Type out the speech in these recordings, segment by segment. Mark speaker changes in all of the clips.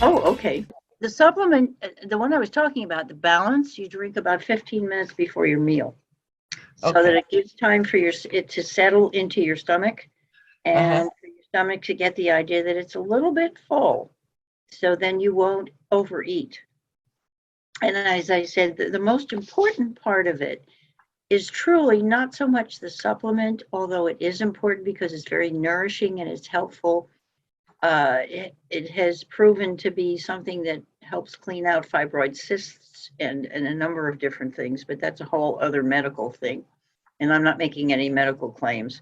Speaker 1: Oh, okay. The supplement, the one I was talking about, the balance, you drink about 15 minutes before your meal so that
Speaker 2: Okay.
Speaker 1: it gives time for it to settle into your stomach
Speaker 2: Uh-huh.
Speaker 1: and for your stomach to get the idea that it's a little bit full. So then you won't overeat. And as I said, the most important part of it is truly not so much the supplement, although it is important because it's very nourishing and it's helpful. It has proven to be something that helps clean out fibroid cysts and a number of different things, but that's a whole other medical thing. And I'm not making any medical claims.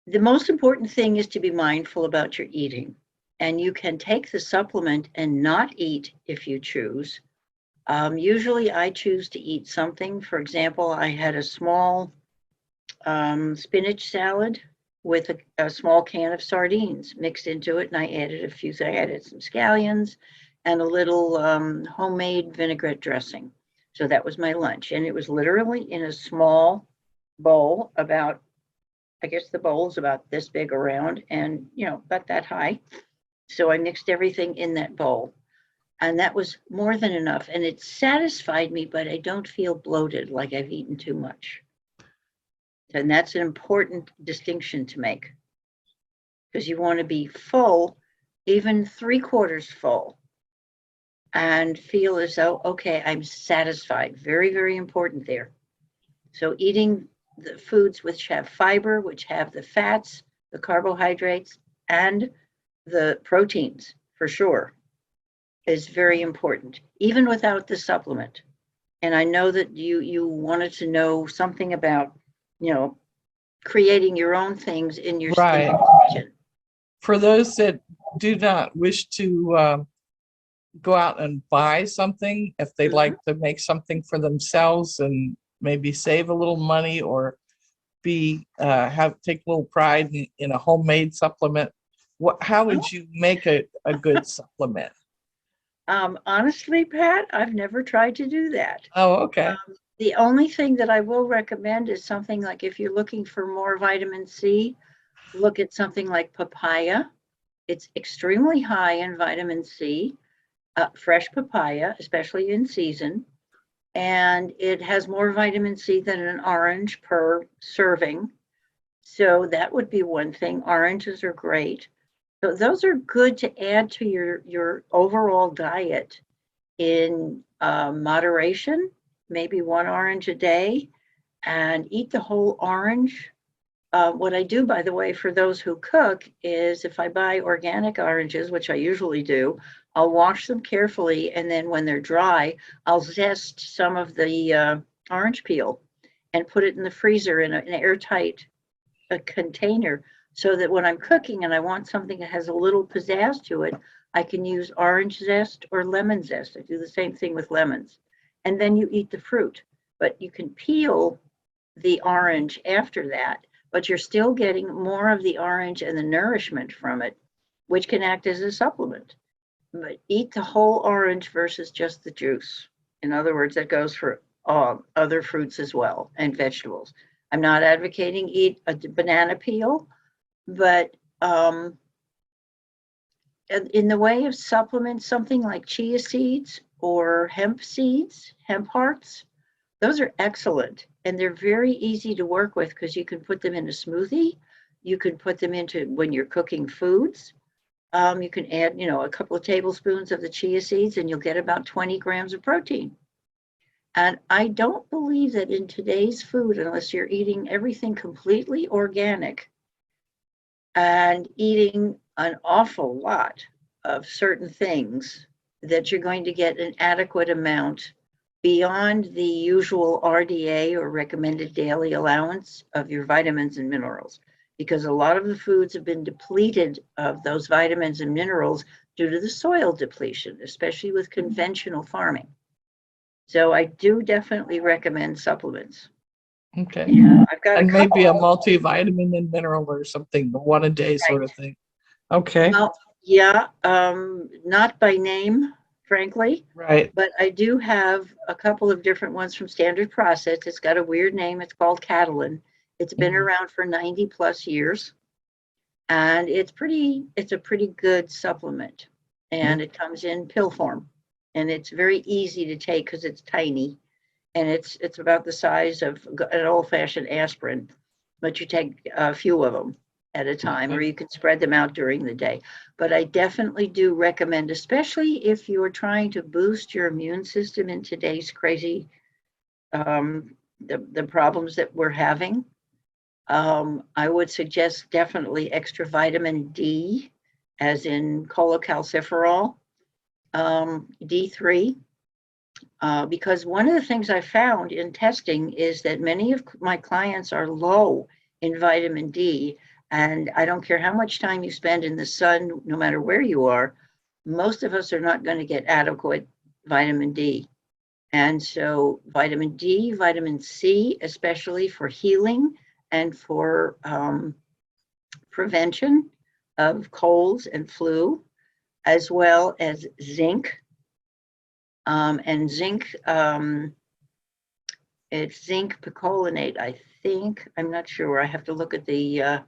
Speaker 1: The most important thing is to be mindful about your eating. And you can take the supplement and not eat if you choose. Usually I choose to eat something. For example, I had a small spinach salad with a small can of sardines mixed into it, and I added some scallions and a little homemade vinaigrette dressing. So that was my lunch, and it was literally in a small bowl, about, I guess the bowl's about this big around, and about that high. So I mixed everything in that bowl, and that was more than enough, and it satisfied me, but I don't feel bloated like I've eaten too much. And that's an important distinction to make, because you want to be full, even 3/4 full, and feel as though, okay, I'm satisfied. Very, very important there. So eating the foods which have fiber, which have the fats, the carbohydrates, and the proteins, for sure, is very important, even without the supplement. And I know that you wanted to know something about, creating your own things in your
Speaker 2: Right.
Speaker 1: kitchen.
Speaker 2: For those that do not wish to go out and buy something, if they
Speaker 1: Mhm.
Speaker 2: like to make something for themselves and maybe save a little money or be have take a little pride in a homemade supplement, how would you make a good supplement?
Speaker 1: Honestly, Pat, I've never tried to do that.
Speaker 2: Oh, okay.
Speaker 1: The only thing that I will recommend is something like, if you're looking for more vitamin C, look at something like papaya. It's extremely high in vitamin C, fresh papaya, especially in season. And it has more vitamin C than an orange per serving. So that would be one thing. Oranges are great. So those are good to add to your overall diet in moderation, maybe one orange a day, and eat the whole orange. What I do, by the way, for those who cook, is if I buy organic oranges, which I usually do, I'll wash them carefully, and then when they're dry, I'll zest some of the orange peel and put it in the freezer in an airtight container, so that when I'm cooking and I want something that has a little pizzazz to it, I can use orange zest or lemon zest. I do the same thing with lemons. And then you eat the fruit, but you can peel the orange after that, but you're still getting more of the orange and the nourishment from it, which can act as a supplement. But eat the whole orange versus just the juice. In other words, that goes for other fruits as well and vegetables. I'm not advocating eat a banana peel, but in the way of supplements, something like chia seeds or hemp seeds, hemp hearts, those are excellent. And they're very easy to work with because you can put them in a smoothie. You can put them into when you're cooking foods. You can add, a couple of tablespoons of the chia seeds and you'll get about 20 grams of protein. And I don't believe that in today's food, unless you're eating everything completely organic and eating an awful lot of certain things, that you're going to get an adequate amount beyond the usual RDA or recommended daily allowance of your vitamins and minerals, because a lot of the foods have been depleted of those vitamins and minerals due to the soil depletion, especially with conventional farming. So I do definitely recommend supplements.
Speaker 2: Okay.
Speaker 1: Yeah, I've got a
Speaker 2: And maybe a
Speaker 1: couple.
Speaker 2: multivitamin and mineral or something, the one a day sort of
Speaker 1: Right.
Speaker 2: thing. Okay.
Speaker 1: Well, yeah, not by name, frankly,
Speaker 2: Right.
Speaker 1: but I do have a couple of different ones from Standard Process. It's got a weird name. It's called Catalin. It's been
Speaker 2: Mhm.
Speaker 1: around for 90 plus years, and it's a pretty good supplement. and it comes in pill form. And it's very easy to take because it's tiny, and it's about the size of an old-fashioned aspirin, but you take a few of them at a time, or you can spread them out during the day. But I definitely do recommend, especially if you are trying to boost your immune system in today's crazy, the problems that we're having. I would suggest definitely extra vitamin D, as in cholecalciferol, D3, because one of the things I found in testing is that many of my clients are low in vitamin D. And I don't care how much time you spend in the sun, no matter where you are, most of us are not going to get adequate vitamin D. And so vitamin D, vitamin C, especially for healing and for prevention of colds and flu, as well as zinc. And zinc, it's zinc picolinate, I think. I'm not sure. I have to look at the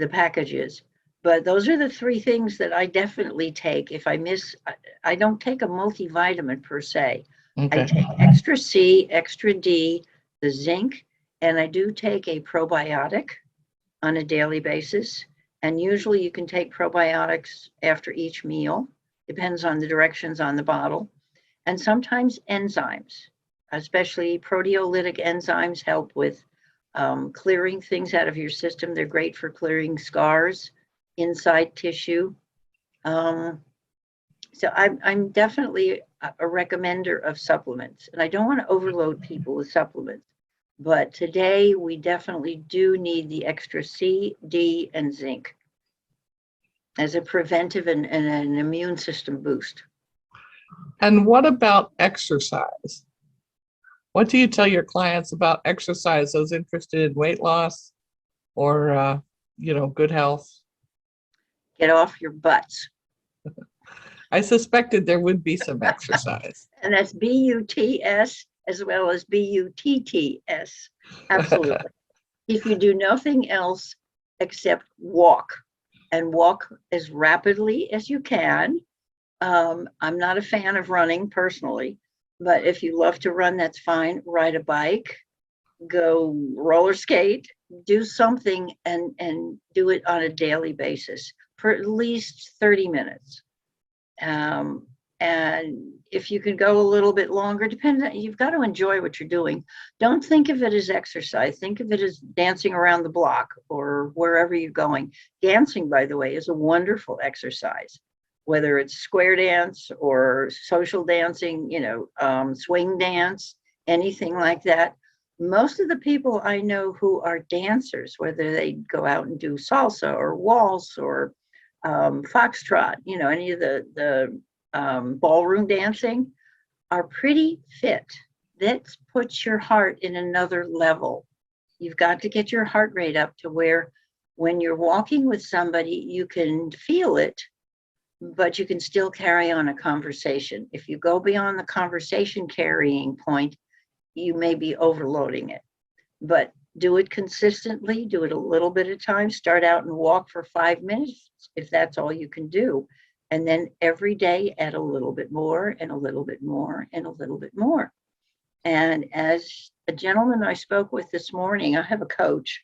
Speaker 1: packages. But those are the three things that I definitely take. If I miss, I don't take a multivitamin per se. I
Speaker 2: Okay.
Speaker 1: take extra C, extra D, the zinc, and I do take a probiotic on a daily basis. And usually you can take probiotics after each meal, depends on the directions on the bottle. And sometimes enzymes, especially proteolytic enzymes, help with clearing things out of your system. They're great for clearing scars, inside tissue. So I'm definitely a recommender of supplements, and I don't want to overload people with supplements. But today we definitely do need the extra C, D, and zinc as a preventive and an immune system boost.
Speaker 2: And what about exercise? What do you tell your clients about exercise, those interested in weight loss or, good health?
Speaker 1: Get off your butts.
Speaker 2: I suspected there would be some exercise.
Speaker 1: And that's BUTS as well as BUTTS. Absolutely. If you do nothing else except walk, and walk as rapidly as you can. I'm not a fan of running personally, but if you love to run, that's fine. Ride a bike, go roller skate, do something, and do it on a daily basis for at least 30 minutes. And if you can go a little bit longer, you've got to enjoy what you're doing. Don't think of it as exercise. Think of it as dancing around the block or wherever you're going. Dancing, by the way, is a wonderful exercise, whether it's square dance or social dancing, swing dance, anything like that. Most of the people I know who are dancers, whether they go out and do salsa or waltz or foxtrot, any of the ballroom dancing, are pretty fit. That puts your heart in another level. You've got to get your heart rate up to where when you're walking with somebody, you can feel it, but you can still carry on a conversation. If you go beyond the conversation carrying point, you may be overloading it. But do it consistently, do it a little bit at a time. Start out and walk for 5 minutes if that's all you can do. And then every day add a little bit more and a little bit more and a little bit more. And as a gentleman I spoke with this morning, I have a coach,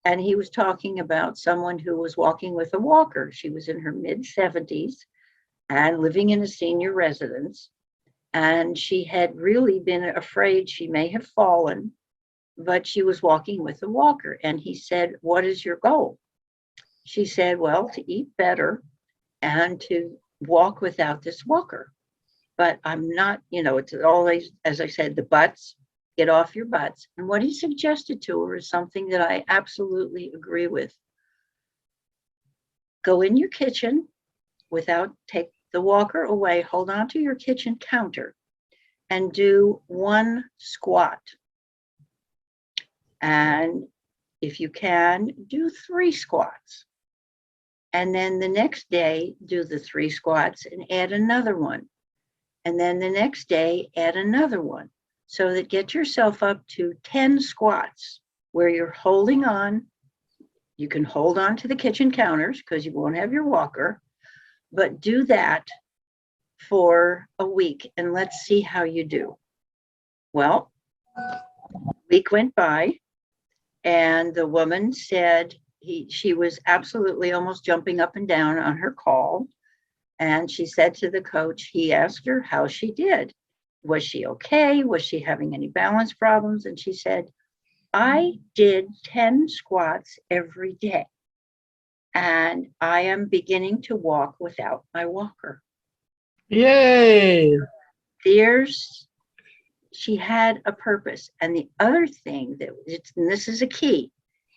Speaker 1: and he was talking about someone who was walking with a walker. She was in her mid-70s and living in a senior residence. And she had really been afraid she may have fallen, but she was walking with a walker. And he said, "What is your goal?" She said, "Well, to eat better and to walk without this walker. But I'm not, it's always, as I said, the butts, get off your butts." And what he suggested to her is something that I absolutely agree with. Go in your kitchen take the walker away, hold on to your kitchen counter, and do 1 squat. And if you can, do 3 squats. And then the next day, do the 3 squats and add another one. And then the next day, add another one. So that get yourself up to 10 squats where you're holding on. You can hold on to the kitchen counters because you won't have your walker, but do that for a week and let's see how you do. Well, a week went by and the woman said she was absolutely almost jumping up and down on her call. And she said to the coach, he asked her how she did. Was she okay? Was she having any balance problems? And she said, I did 10 squats every day. And I am beginning to walk without my walker.
Speaker 2: Yay.
Speaker 1: She had a purpose. And the other thing and this is a key,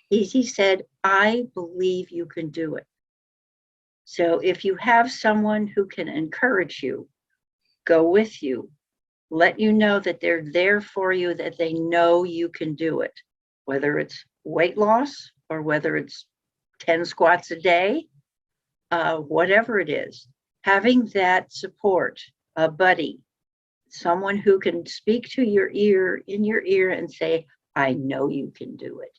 Speaker 1: he said, I believe you can do it. So if you have someone who can encourage you, go with you, let you know that they're there for you, that they know you can do it, whether it's weight loss or whether it's 10 squats a day, whatever it is, having that support, a buddy, someone who can speak to your ear, in your ear and say, I know you can do it.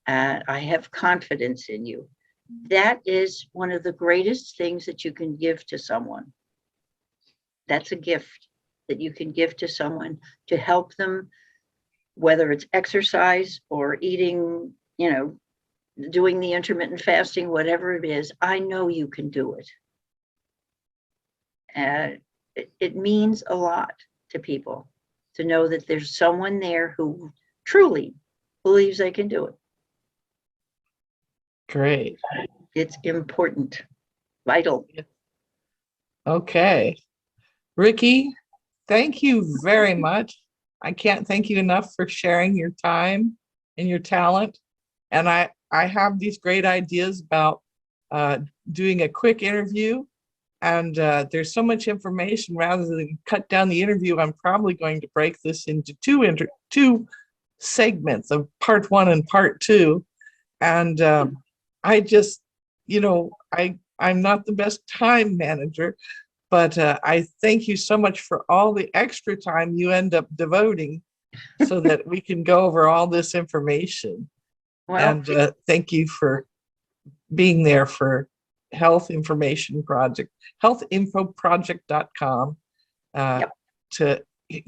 Speaker 1: I have confidence in you. That is one of the greatest things that you can give to someone. That's a gift that you can give to someone to help them, whether it's exercise or eating, doing the intermittent fasting, whatever it is. I know you can do it. It means a lot to people to know that there's someone there who truly believes they can do it.
Speaker 2: Great.
Speaker 1: It's important, vital.
Speaker 2: Okay. Ricki, thank you very much. I can't thank you enough for sharing your time and your talent. And I have these great ideas about doing a quick interview. And there's so much information, rather than cut down the interview, I'm probably going to break this into two segments of part 1 and part 2. And I just, I'm not the best time manager, but I thank you so much for all the extra time you end up devoting so that we can go over all this information.
Speaker 1: Well,
Speaker 2: And thank you for being there for healthinfoproject.com to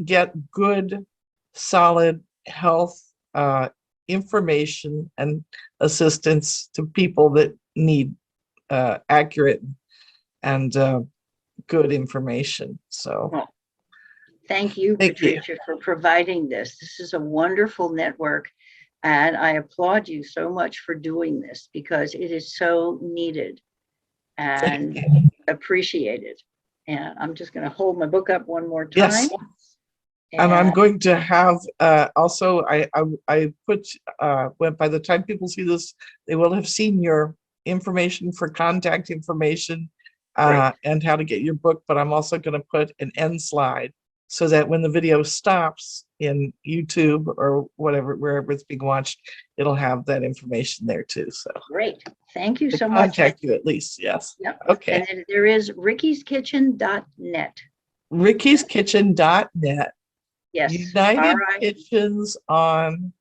Speaker 2: get good, solid health information and assistance to people that need accurate and good information. So
Speaker 1: thank you, Patricia, for providing this. This is a wonderful network, and I applaud you so much for doing this because it is so needed and appreciated. And I'm just going to hold my book up one more time.
Speaker 2: Yes. And I'm going to have also, I put, when by the time people see this, they will have seen your information for contact information and how to get your book. But I'm also going to put an end slide so that when the video stops in YouTube or whatever, wherever it's being watched, it'll have that information there too. So
Speaker 1: great. Thank you
Speaker 2: to
Speaker 1: so much.
Speaker 2: Contact you at least. Yes.
Speaker 1: Yep.
Speaker 2: Okay.
Speaker 1: And then there is rickiskitchen.net.
Speaker 2: rickiskitchen.net.
Speaker 1: Yes.
Speaker 2: United Kitchens on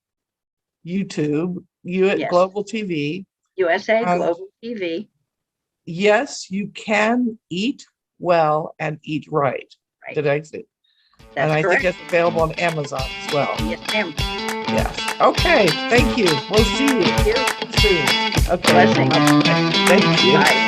Speaker 2: YouTube, Global TV.
Speaker 1: USA Global TV.
Speaker 2: Yes, you can eat well and eat right. Did I say?
Speaker 1: That's
Speaker 2: and
Speaker 1: correct.
Speaker 2: I think it's available on Amazon as well.
Speaker 1: Yes, ma'am.
Speaker 2: Yes. Okay. Thank you. We'll see you soon. Okay.
Speaker 1: Blessings.
Speaker 2: Thank you.
Speaker 1: Bye.